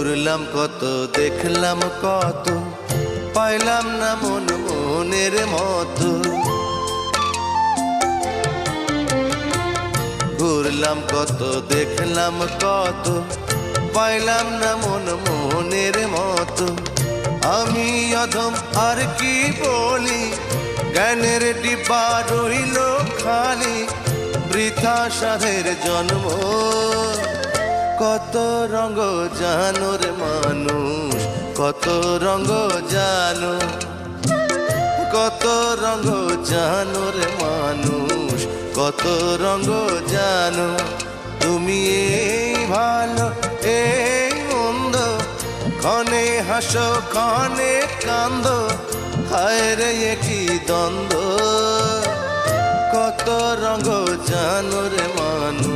ঘুরলাম কত, দেখলাম কত, পাইলাম না মন মনের মতো। ঘুরলাম কত, দেখলাম কত, পাইলাম না মন মনের মতো। আমি অধম আর কি বলি, জ্ঞানের ডিব্বা রইল খালি, বৃথা সাধের জন্ম। কত রঙ জানো রে মানুষ, কত রঙ জানো, কত রঙ জানো রে মানুষ, কত রঙ জানো। তুমি এই ভালো এই মন্দ, ক্ষণে হাসো ক্ষণে কান্দো, হায় রে কি দ্বন্দ্ব। কত রঙ জানো রে মানুষ।